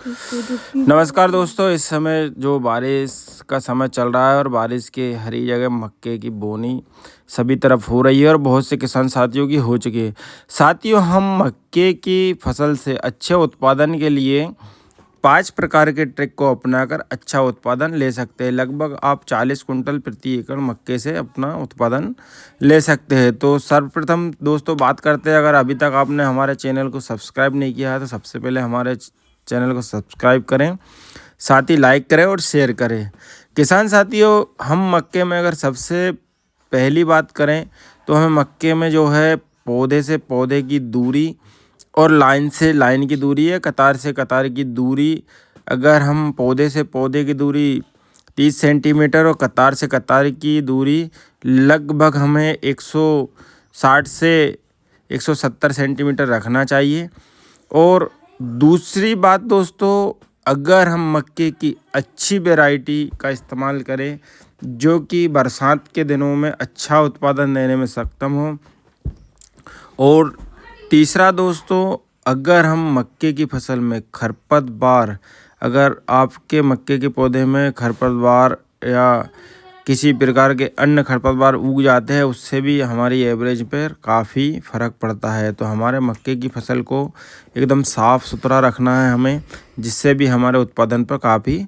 नमस्कार दोस्तों, इस समय जो बारिश का समय चल रहा है और बारिश के हरी जगह मक्के की बोनी सभी तरफ हो रही है और बहुत से किसान साथियों की हो चुकी है। साथियों, हम मक्के की फसल से अच्छे उत्पादन के लिए 5 प्रकार के ट्रिक को अपनाकर अच्छा उत्पादन ले सकते हैं। लगभग आप 40 कुंटल प्रति एकड़ मक्के से अपना उत्पादन ले सकते हैं। तो सर्वप्रथम दोस्तों बात करते हैं, अगर अभी तक आपने हमारे चैनल को सब्सक्राइब नहीं किया है तो सबसे पहले हमारे चैनल को सब्सक्राइब करें, साथ ही लाइक करें और शेयर करें। किसान साथियों, हम मक्के में अगर सबसे पहली बात करें तो हमें मक्के में जो है पौधे से पौधे की दूरी और लाइन से लाइन की दूरी है, कतार से कतार की दूरी, अगर हम पौधे से पौधे की दूरी 30 सेंटीमीटर और कतार से कतार की दूरी लगभग हमें 160 से 170 सेंटीमीटर रखना चाहिए। और दूसरी बात दोस्तों, अगर हम मक्के की अच्छी वैरायटी का इस्तेमाल करें जो कि बरसात के दिनों में अच्छा उत्पादन देने में सक्षम हो। और तीसरा दोस्तों, अगर हम मक्के की फसल में खरपतवार, अगर आपके मक्के के पौधे में खरपतवार या किसी प्रकार के अन्य खरपतवार उग जाते हैं, उससे भी हमारी एवरेज पर काफ़ी फ़र्क पड़ता है। तो हमारे मक्के की फसल को एकदम साफ़ सुथरा रखना है हमें, जिससे भी हमारे उत्पादन पर काफ़ी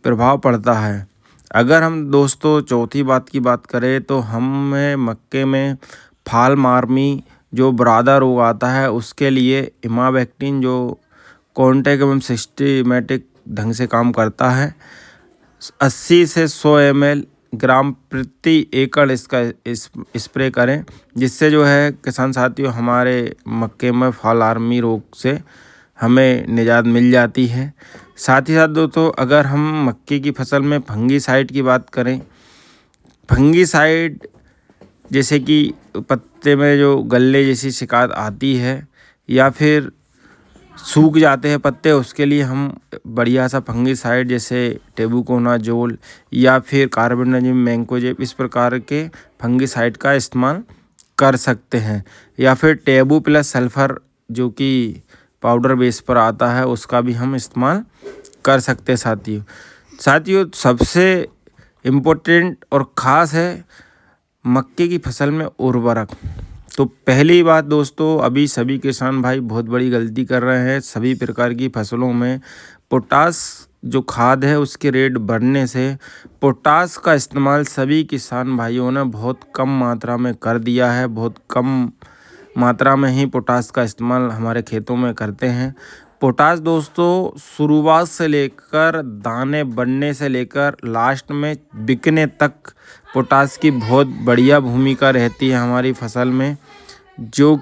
प्रभाव पड़ता है। अगर हम दोस्तों चौथी बात की बात करें तो हमें मक्के में फाल मार्मी जो बरादा रोग आता है उसके लिए इमावेक्टिन जो कॉन्टैक्ट एवं सिस्टेमेटिक ढंग से काम करता है, 80 से 100 ml ग्राम प्रति एकड़ इसका स्प्रे करें, जिससे जो है किसान साथियों हमारे मक्के में फाल आर्मी रोग से हमें निजात मिल जाती है। साथ ही साथ दोस्तों, अगर हम मक्के की फसल में फंगीसाइड की बात करें, फंगीसाइड जैसे कि पत्ते में जो गल्ले जैसी शिकायत आती है या फिर सूख जाते हैं पत्ते, उसके लिए हम बढ़िया सा फंगीसाइड जैसे टेबुकोनाजोल या फिर कार्बेंडाजिम मैंकोजेब इस प्रकार के फंगीसाइड का इस्तेमाल कर सकते हैं। या फिर टेबू प्लस सल्फ़र जो कि पाउडर बेस पर आता है उसका भी हम इस्तेमाल कर सकते हैं। साथियों सबसे इम्पोर्टेंट और ख़ास है मक्के की फसल में उर्वरक। तो पहली बात दोस्तों, अभी सभी किसान भाई बहुत बड़ी गलती कर रहे हैं। सभी प्रकार की फसलों में पोटास जो खाद है उसके रेट बढ़ने से पोटास का इस्तेमाल सभी किसान भाइयों ने बहुत कम मात्रा में कर दिया है। बहुत कम मात्रा में ही पोटास का इस्तेमाल हमारे खेतों में करते हैं। पोटास दोस्तों शुरुआत से लेकर दाने बनने से लेकर लास्ट में बिकने तक पोटास की बहुत बढ़िया भूमिका रहती है हमारी फसल में, जो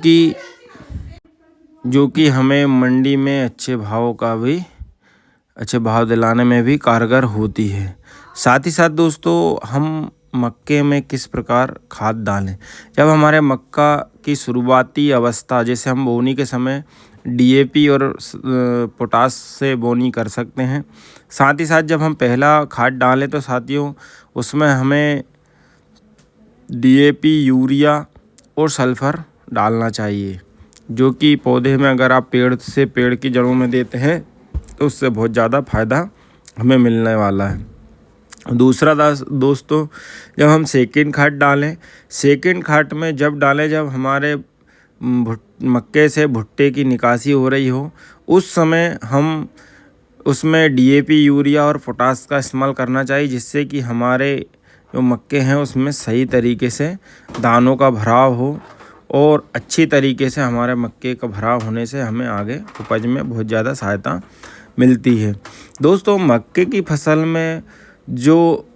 कि हमें मंडी में अच्छे भाव दिलाने में भी कारगर होती है। साथ ही साथ दोस्तों, हम मक्के में किस प्रकार खाद डालें। जब हमारे मक्का की शुरुआती अवस्था, जैसे हम बोनी के समय डीएपी और पोटास से बोनी कर सकते हैं। साथ ही साथ जब हम पहला खाद डालें तो साथियों उसमें हमें डीएपी, यूरिया और सल्फ़र डालना चाहिए, जो कि पौधे में अगर आप पेड़ की जड़ों में देते हैं तो उससे बहुत ज़्यादा फ़ायदा हमें मिलने वाला है। दूसरा दोस्तों, जब हम सेकंड खाद डालें, सेकंड खाद में जब डालें जब हमारे मक्के से भुट्टे की निकासी हो रही हो, उस समय हम उसमें डीएपी, यूरिया और पोटास का इस्तेमाल करना चाहिए, जिससे कि हमारे जो मक्के हैं उसमें सही तरीके से दानों का भराव हो और अच्छी तरीके से हमारे मक्के का भराव होने से हमें आगे उपज में बहुत ज़्यादा सहायता मिलती है। दोस्तों, मक्के की फसल में जो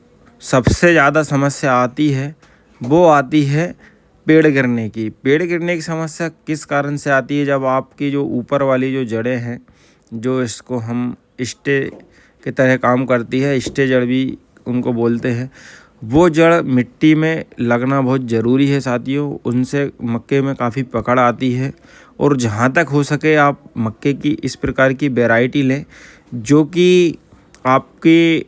सबसे ज़्यादा समस्या आती है वो आती है पेड़ गिरने की। पेड़ गिरने की समस्या किस कारण से आती है, जब आपकी जो ऊपर वाली जो जड़ें हैं, जो इसको हम स्टे की तरह काम करती है, स्टे जड़ भी उनको बोलते हैं, वो जड़ मिट्टी में लगना बहुत ज़रूरी है साथियों। उनसे मक्के में काफ़ी पकड़ आती है। और जहाँ तक हो सके आप मक्के की इस प्रकार की वैरायटी लें जो कि आपके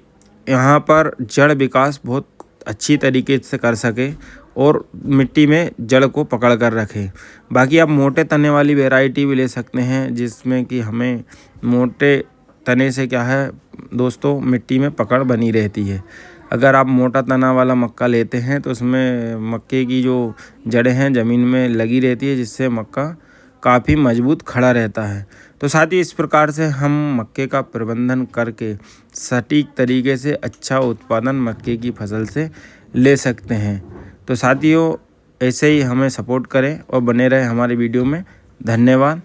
यहाँ पर जड़ विकास बहुत अच्छी तरीके से कर सके और मिट्टी में जड़ को पकड़ कर रखे। बाकी आप मोटे तने वाली वैरायटी भी ले सकते हैं, जिसमें कि हमें मोटे तने से क्या है दोस्तों मिट्टी में पकड़ बनी रहती है। अगर आप मोटा तना वाला मक्का लेते हैं तो उसमें मक्के की जो जड़ें हैं ज़मीन में लगी रहती है, जिससे मक्का काफ़ी मजबूत खड़ा रहता है। तो साथ ही इस प्रकार से हम मक्के का प्रबंधन करके सटीक तरीके से अच्छा उत्पादन मक्के की फसल से ले सकते हैं। तो साथियों ऐसे ही हमें सपोर्ट करें और बने रहे हमारे वीडियो में। धन्यवाद।